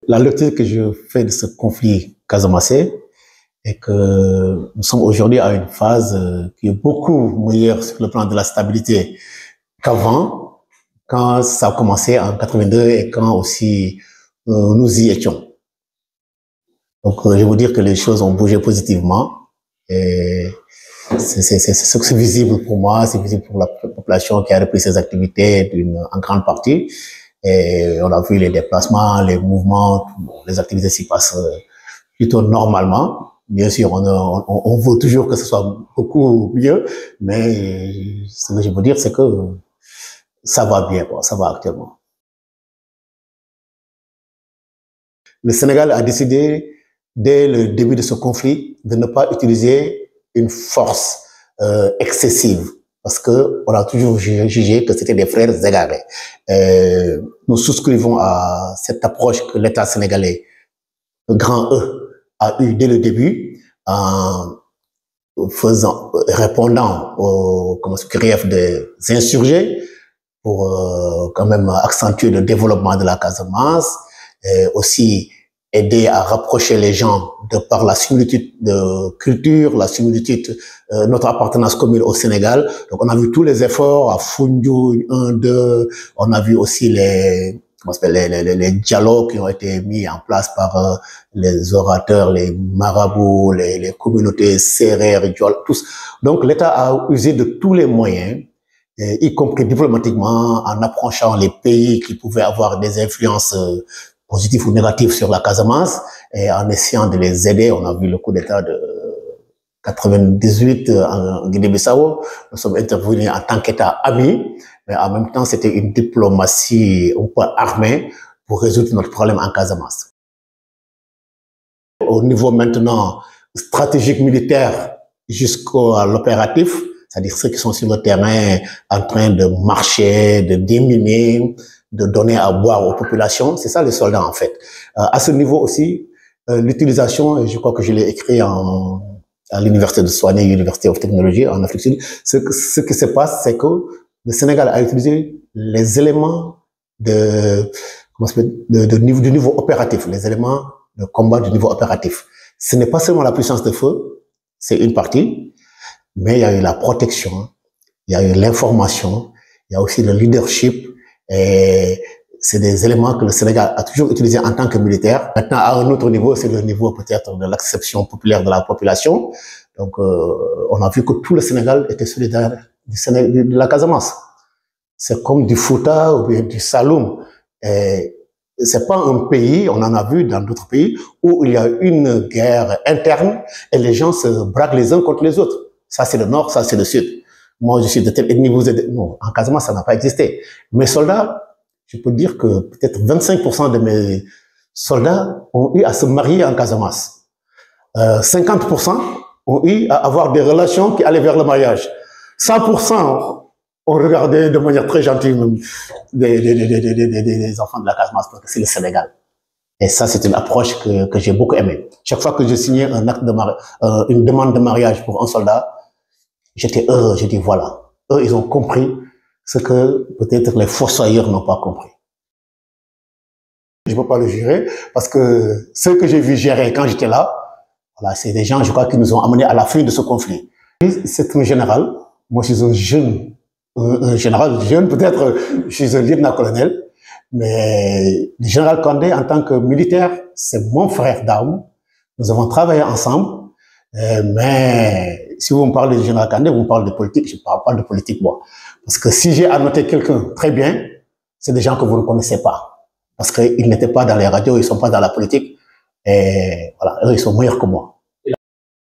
La lecture que je fais de ce conflit casamassais est que nous sommes aujourd'hui à une phase qui est beaucoup meilleure sur le plan de la stabilité qu'avant, quand ça a commencé en 82 et quand aussi nous y étions. Donc, je vais vous dire que les choses ont bougé positivement. Et c'est visible pour moi, c'est visible pour la population qui a repris ses activités en grande partie. Et on a vu les déplacements, les mouvements, les activités s'y passent plutôt normalement. Bien sûr, on veut toujours que ce soit beaucoup mieux, mais ce que je veux dire, c'est que ça va bien, quoi, ça va actuellement. Le Sénégal a décidé, dès le début de ce conflit, de ne pas utiliser une force excessive, parce que on a toujours jugé que c'était des frères égarés. Nous souscrivons à cette approche que l'État sénégalais, le grand E, a eu dès le début, en répondant aux griefs des insurgés, pour quand même accentuer le développement de la Casamance, et aussi aider à rapprocher les gens de par la similitude de culture, la similitude, notre appartenance commune au Sénégal. Donc on a vu tous les efforts à Foundiougne 1, 2, on a vu aussi les dialogues qui ont été mis en place par les orateurs, les marabouts, les communautés sérères, tous. Donc l'État a usé de tous les moyens, y compris diplomatiquement, en approchant les pays qui pouvaient avoir des influences positives ou négatives sur la Casamance, et en essayant de les aider. On a vu le coup d'État de 98 en Guinée-Bissau. Nous sommes intervenus en tant qu'État ami, mais en même temps, c'était une diplomatie un peu armée pour résoudre notre problème en Casamance. Au niveau maintenant stratégique militaire jusqu'à l'opératif, c'est-à-dire ceux qui sont sur le terrain en train de marcher, de déminer, de donner à boire aux populations, c'est ça les soldats en fait. À ce niveau aussi, l'utilisation, je crois que je l'ai écrit à l'université de Soigné, University of Technology en Afrique du Sud, ce qui se passe, c'est que le Sénégal a utilisé les éléments du niveau opératif, les éléments de combat du niveau opératif. Ce n'est pas seulement la puissance de feu, c'est une partie, mais il y a eu la protection, il y a eu l'information, il y a aussi le leadership, et c'est des éléments que le Sénégal a toujours utilisés en tant que militaire. Maintenant, à un autre niveau, c'est le niveau peut-être de l'acception populaire de la population. Donc, on a vu que tout le Sénégal était solidaire de la Casamance. C'est comme du Fouta ou bien du Saloum. C'est pas un pays, on en a vu dans d'autres pays, où il y a une guerre interne et les gens se braquent les uns contre les autres. Ça, c'est le nord, ça, c'est le sud. Moi, je suis de telle ethnie, vous êtes... Non, en Casamance, ça n'a pas existé. Mes soldats, je peux dire que peut-être 25% de mes soldats ont eu à se marier en Casamance. 50% ont eu à avoir des relations qui allaient vers le mariage. 100% ont regardé de manière très gentille des enfants de la Casamance, parce que c'est le Sénégal. Et ça, c'est une approche que j'ai beaucoup aimée. Chaque fois que je signais un acte de une demande de mariage pour un soldat, j'étais heureux, j'ai dit voilà. Eux, ils ont compris ce que peut-être les fossoyeurs n'ont pas compris. Je ne peux pas le jurer, parce que ceux que j'ai vu gérer quand j'étais là, voilà, c'est des gens, je crois, qui nous ont amenés à la fin de ce conflit. C'est un général, moi je suis un jeune, un général jeune, peut-être je suis un lieutenant-colonel, mais le général Kandé, en tant que militaire, c'est mon frère d'armes. Nous avons travaillé ensemble, mais si vous me parlez du général Kandé, vous me parlez de politique, je ne parle pas de politique, moi. Parce que si j'ai annoté quelqu'un très bien, c'est des gens que vous ne connaissez pas. Parce qu'ils n'étaient pas dans les radios, ils ne sont pas dans la politique. Et voilà, eux, ils sont meilleurs que moi.